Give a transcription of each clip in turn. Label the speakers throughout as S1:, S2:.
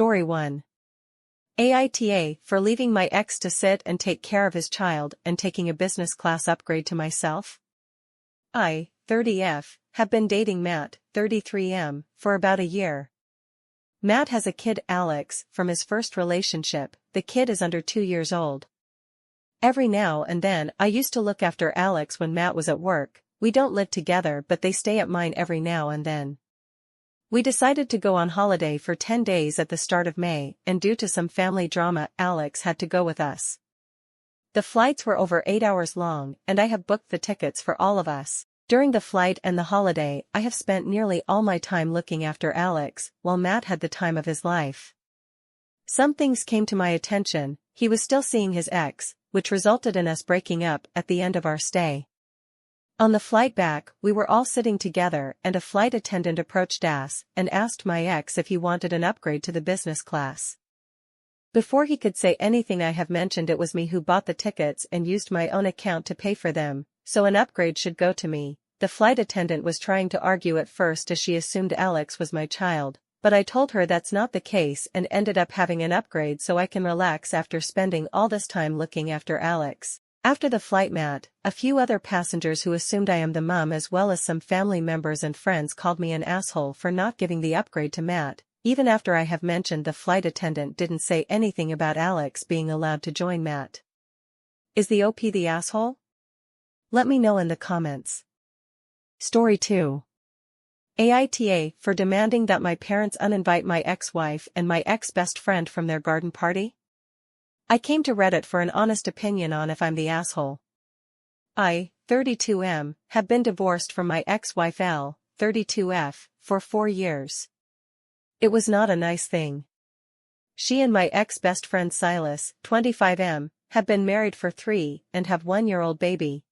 S1: Story 1. AITA for leaving my ex to sit and take care of his child and taking a business class upgrade to myself. I, 30F, have been dating Matt, 33M, for about a year. Matt has a kid, Alex, from his first relationship. The kid is under 2 years old. Every now and then I used to look after Alex when Matt was at work. We don't live together, but they stay at mine every now and then. We decided to go on holiday for 10 days at the start of May, and due to some family drama, Alex had to go with us. The flights were over 8 hours long, and I have booked the tickets for all of us. During the flight and the holiday, I have spent nearly all my time looking after Alex, while Matt had the time of his life. Some things came to my attention. He was still seeing his ex, which resulted in us breaking up at the end of our stay. On the flight back, we were all sitting together and a flight attendant approached us and asked my ex if he wanted an upgrade to the business class. Before he could say anything, I have mentioned it was me who bought the tickets and used my own account to pay for them, so an upgrade should go to me. The flight attendant was trying to argue at first as she assumed Alex was my child, but I told her that's not the case and ended up having an upgrade so I can relax after spending all this time looking after Alex. After the flight, Matt, a few other passengers who assumed I am the mom as well as some family members and friends called me an asshole for not giving the upgrade to Matt, even after I have mentioned the flight attendant didn't say anything about Alex being allowed to join Matt. Is the OP the asshole? Let me know in the comments. Story 2. AITA for demanding that my parents uninvite my ex-wife and my ex-best friend from their garden party? I came to Reddit for an honest opinion on if I'm the asshole. I, 32M, have been divorced from my ex-wife L, 32F, for 4 years. It was not a nice thing. She and my ex-best friend Silas, 25M, have been married for 3 and have 1-year-old baby.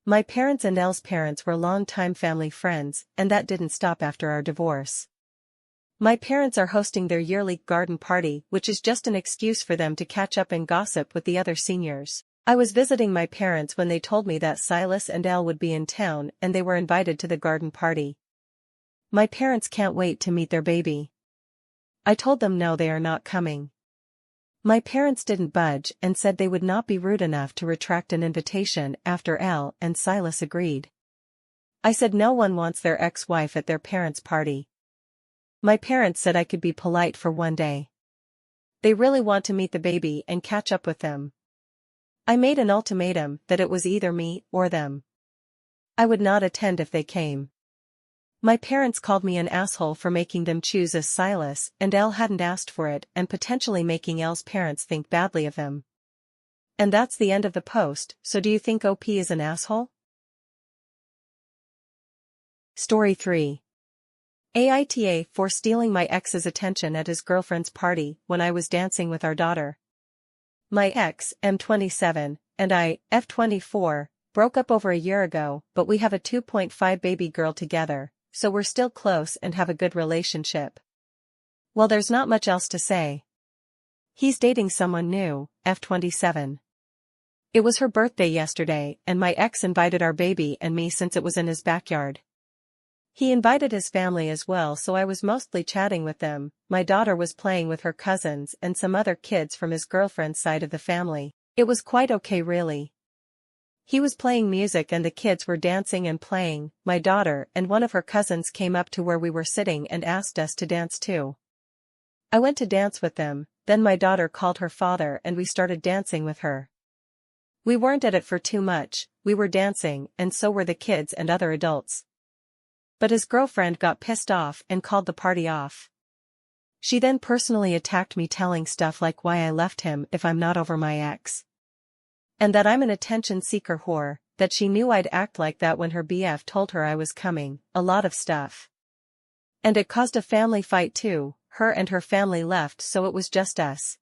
S1: My parents and L's parents were longtime family friends, and that didn't stop after our divorce. My parents are hosting their yearly garden party, which is just an excuse for them to catch up and gossip with the other seniors. I was visiting my parents when they told me that Silas and Elle would be in town and they were invited to the garden party. My parents can't wait to meet their baby. I told them no, they are not coming. My parents didn't budge and said they would not be rude enough to retract an invitation after Elle and Silas agreed. I said no one wants their ex-wife at their parents' party. My parents said I could be polite for 1 day. They really want to meet the baby and catch up with them. I made an ultimatum that it was either me or them. I would not attend if they came. My parents called me an asshole for making them choose as Silas and Elle hadn't asked for it and potentially making Elle's parents think badly of him. And that's the end of the post. So do you think OP is an asshole? Story 3. AITA for stealing my ex's attention at his girlfriend's party when I was dancing with our daughter. My ex, M27, and I, F24, broke up over a year ago, but we have a 2.5 baby girl together, so we're still close and have a good relationship. Well, there's not much else to say. He's dating someone new, F27. It was her birthday yesterday and my ex invited our baby and me since it was in his backyard. He invited his family as well, so I was mostly chatting with them. My daughter was playing with her cousins and some other kids from his girlfriend's side of the family. It was quite okay really. He was playing music and the kids were dancing and playing. My daughter and one of her cousins came up to where we were sitting and asked us to dance too. I went to dance with them, then my daughter called her father and we started dancing with her. We weren't at it for too much, we were dancing and so were the kids and other adults. But his girlfriend got pissed off and called the party off. She then personally attacked me, telling stuff like why I left him if I'm not over my ex. And that I'm an attention seeker whore, that she knew I'd act like that when her BF told her I was coming, a lot of stuff. And it caused a family fight too. Her and her family left, so it was just us.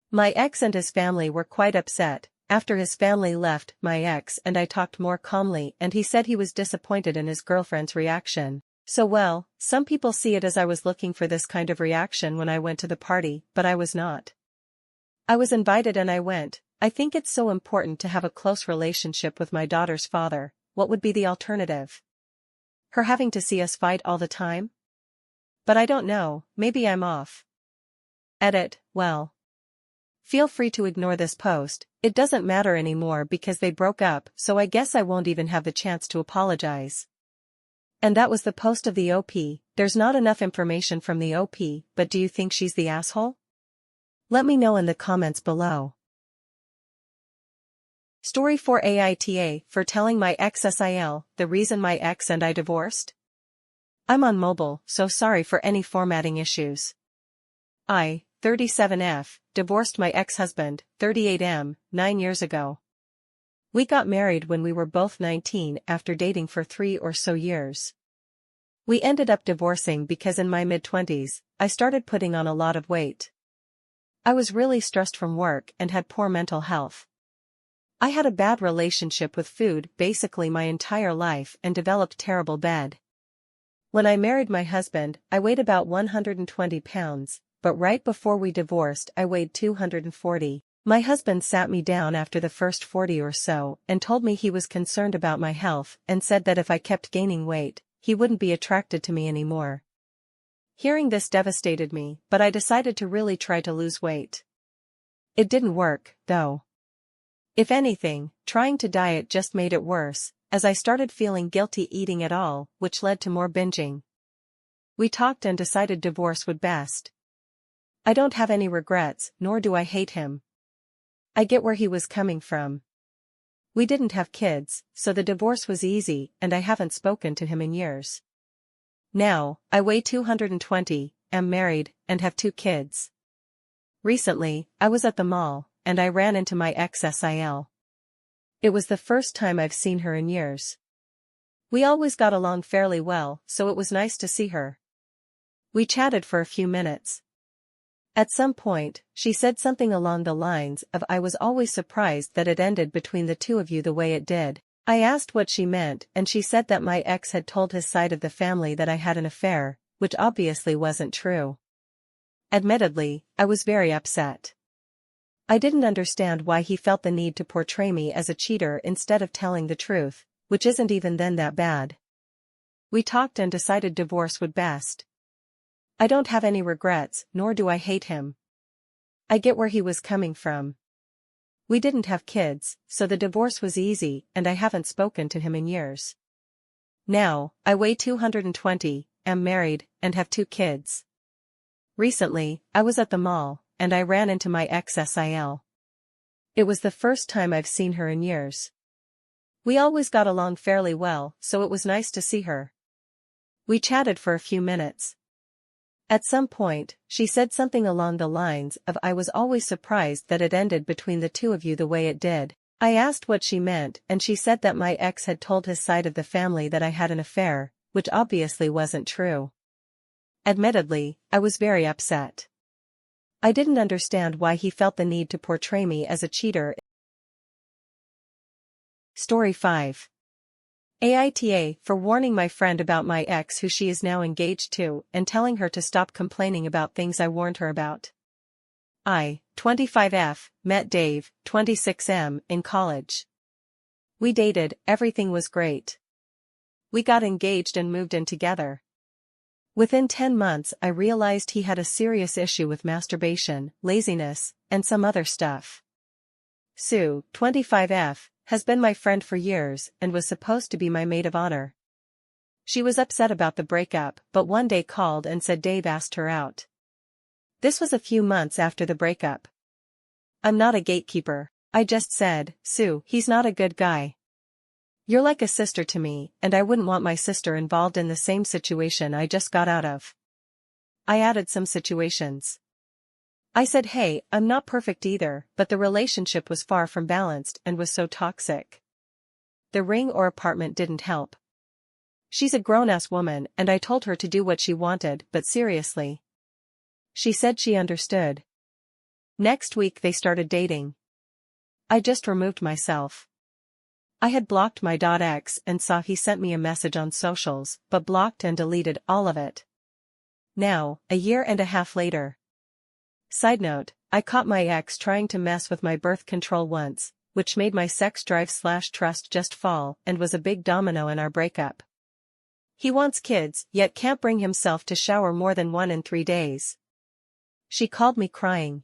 S1: My ex and his family were quite upset. After his family left, my ex and I talked more calmly and he said he was disappointed in his girlfriend's reaction. So well, some people see it as I was looking for this kind of reaction when I went to the party, but I was not. I was invited and I went. I think it's so important to have a close relationship with my daughter's father. What would be the alternative? Her having to see us fight all the time? But I don't know, maybe I'm off. Edit, well. Feel free to ignore this post, it doesn't matter anymore because they broke up, so I guess I won't even have the chance to apologize. And that was the post of the OP. There's not enough information from the OP, but do you think she's the asshole? Let me know in the comments below. Story for AITA for telling my ex SIL, the reason my ex and I divorced? I'm on mobile, so sorry for any formatting issues. I, 37F, divorced my ex-husband, 38M, 9 years ago. We got married when we were both 19 after dating for 3 or so years. We ended up divorcing because in my mid-20s, I started putting on a lot of weight. I was really stressed from work and had poor mental health. I had a bad relationship with food basically my entire life and developed terrible bed. When I married my husband, I weighed about 120 pounds, but right before we divorced I weighed 240. My husband sat me down after the first 40 or so and told me he was concerned about my health and said that if I kept gaining weight, he wouldn't be attracted to me anymore. Hearing this devastated me, but I decided to really try to lose weight. It didn't work, though. If anything, trying to diet just made it worse, as I started feeling guilty eating at all, which led to more binging. We talked and decided divorce would best. I don't have any regrets, nor do I hate him. I get where he was coming from. We didn't have kids, so the divorce was easy and I haven't spoken to him in years. Now, I weigh 220, am married, and have 2 kids. Recently, I was at the mall, and I ran into my ex SIL. It was the first time I've seen her in years. We always got along fairly well, so it was nice to see her. We chatted for a few minutes. At some point, she said something along the lines of I was always surprised that it ended between the two of you the way it did. I asked what she meant and she said that my ex had told his side of the family that I had an affair, which obviously wasn't true. Admittedly, I was very upset. I didn't understand why he felt the need to portray me as a cheater instead of telling the truth, which isn't even then that bad. We talked and decided divorce would best. I don't have any regrets, nor do I hate him. I get where he was coming from. We didn't have kids, so the divorce was easy and I haven't spoken to him in years. Now, I weigh 220, am married, and have 2 kids. Recently, I was at the mall, and I ran into my ex SIL. It was the first time I've seen her in years. We always got along fairly well, so it was nice to see her. We chatted for a few minutes. At some point, she said something along the lines of I was always surprised that it ended between the two of you the way it did. I asked what she meant and she said that my ex had told his side of the family that I had an affair, which obviously wasn't true. Admittedly, I was very upset. I didn't understand why he felt the need to portray me as a cheater. Story 5. AITA for warning my friend about my ex who she is now engaged to and telling her to stop complaining about things I warned her about. I, 25F, met Dave, 26M, in college. We dated, everything was great. We got engaged and moved in together. Within 10 months I realized he had a serious issue with masturbation, laziness, and some other stuff. Sue, 25F, has been my friend for years and was supposed to be my maid of honor. She was upset about the breakup but one day called and said Dave asked her out. This was a few months after the breakup. I'm not a gatekeeper, I just said, Sue, he's not a good guy. You're like a sister to me and I wouldn't want my sister involved in the same situation I just got out of. I added some situations. I said hey, I'm not perfect either, but the relationship was far from balanced and was so toxic. The ring or apartment didn't help. She's a grown-ass woman and I told her to do what she wanted, but seriously. She said she understood. Next week they started dating. I just removed myself. I had blocked my ex and saw he sent me a message on socials, but blocked and deleted all of it. Now, a year and a half later. Side note, I caught my ex trying to mess with my birth control once, which made my sex drive/trust just fall and was a big domino in our breakup. He wants kids, yet can't bring himself to shower more than 1 in 3 days. She called me crying.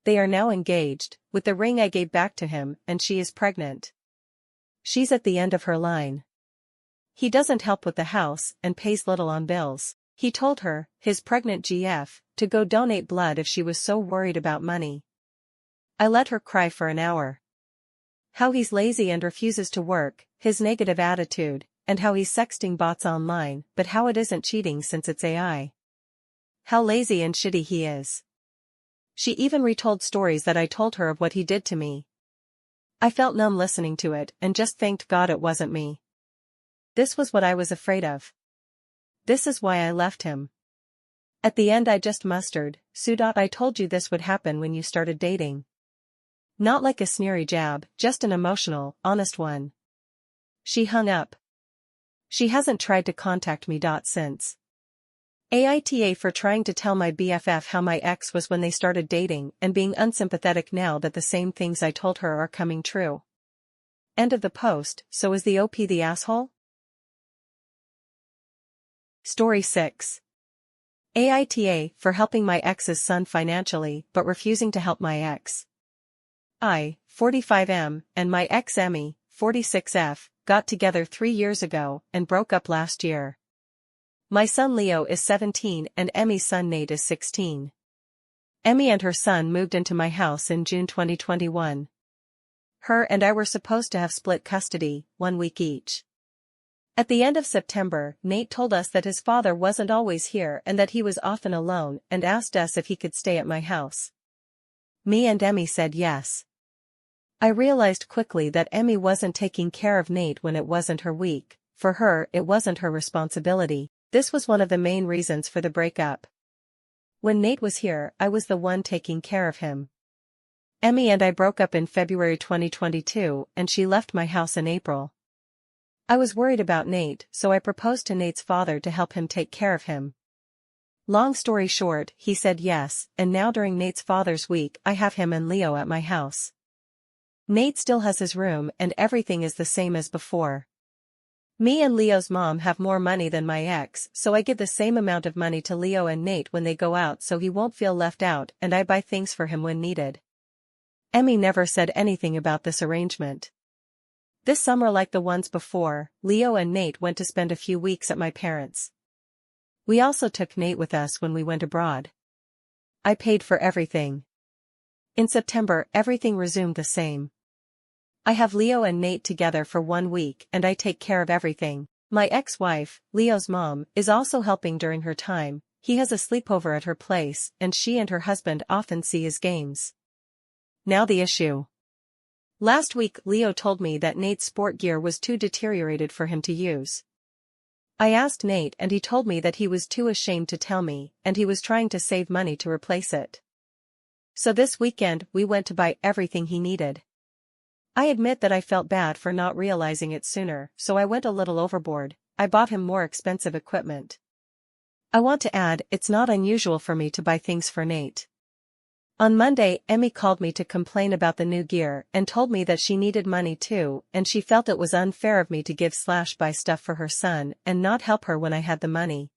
S1: They are now engaged, with the ring I gave back to him, and she is pregnant. She's at the end of her line. He doesn't help with the house and pays little on bills. He told her, his pregnant GF, to go donate blood if she was so worried about money. I let her cry for an hour. How he's lazy and refuses to work, his negative attitude, and how he's sexting bots online, but how it isn't cheating since it's AI. How lazy and shitty he is. She even retold stories that I told her of what he did to me. I felt numb listening to it and just thanked God it wasn't me. This was what I was afraid of. This is why I left him. At the end I just mustered, Sue. I told you this would happen when you started dating. Not like a sneery jab, just an emotional, honest one. She hung up. She hasn't tried to contact me. Since. AITA for trying to tell my BFF how my ex was when they started dating and being unsympathetic now that the same things I told her are coming true. End of the post. So is the OP the asshole? Story 6. AITA for helping my ex's son financially but refusing to help my ex. I, 45M, and my ex Emmy, 46F, got together 3 years ago and broke up last year. My son Leo is 17 and Emmy's son Nate is 16. Emmy and her son moved into my house in June 2021. Her and I were supposed to have split custody, 1 week each. At the end of September, Nate told us that his father wasn't always here and that he was often alone and asked us if he could stay at my house. Me and Emmy said yes. I realized quickly that Emmy wasn't taking care of Nate when it wasn't her week. For her, it wasn't her responsibility. This was one of the main reasons for the breakup. When Nate was here, I was the one taking care of him. Emmy and I broke up in February 2022 and she left my house in April. I was worried about Nate, so I proposed to Nate's father to help him take care of him. Long story short, he said yes, and now during Nate's father's week I have him and Leo at my house. Nate still has his room and everything is the same as before. Me and Leo's mom have more money than my ex, so I give the same amount of money to Leo and Nate when they go out so he won't feel left out, and I buy things for him when needed. Emmy never said anything about this arrangement. This summer, like the ones before, Leo and Nate went to spend a few weeks at my parents'. We also took Nate with us when we went abroad. I paid for everything. In September, everything resumed the same. I have Leo and Nate together for 1 week and I take care of everything. My ex-wife, Leo's mom, is also helping during her time. He has a sleepover at her place and she and her husband often see his games. Now the issue. Last week Leo told me that Nate's sport gear was too deteriorated for him to use. I asked Nate and he told me that he was too ashamed to tell me and he was trying to save money to replace it. So this weekend we went to buy everything he needed. I admit that I felt bad for not realizing it sooner, so I went a little overboard. I bought him more expensive equipment. I want to add, it's not unusual for me to buy things for Nate. On Monday, Emmy called me to complain about the new gear and told me that she needed money too and she felt it was unfair of me to give/buy stuff for her son and not help her when I had the money.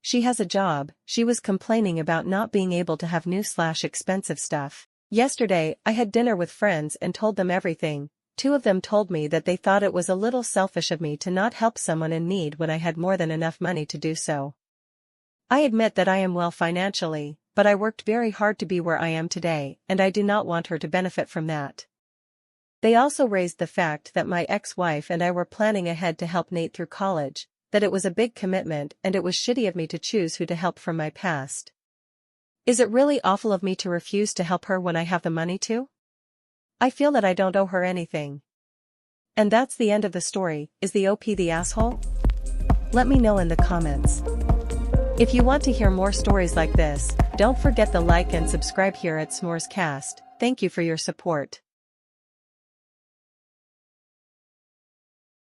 S1: She has a job. She was complaining about not being able to have new/expensive stuff. Yesterday, I had dinner with friends and told them everything. 2 of them told me that they thought it was a little selfish of me to not help someone in need when I had more than enough money to do so. I admit that I am well financially, but I worked very hard to be where I am today, and I do not want her to benefit from that. They also raised the fact that my ex-wife and I were planning ahead to help Nate through college, that it was a big commitment and it was shitty of me to choose who to help from my past. Is it really awful of me to refuse to help her when I have the money to? I feel that I don't owe her anything. And that's the end of the story. Is the OP the asshole? Let me know in the comments. If you want to hear more stories like this, don't forget to like and subscribe here at S'morescast. Thank you for your support.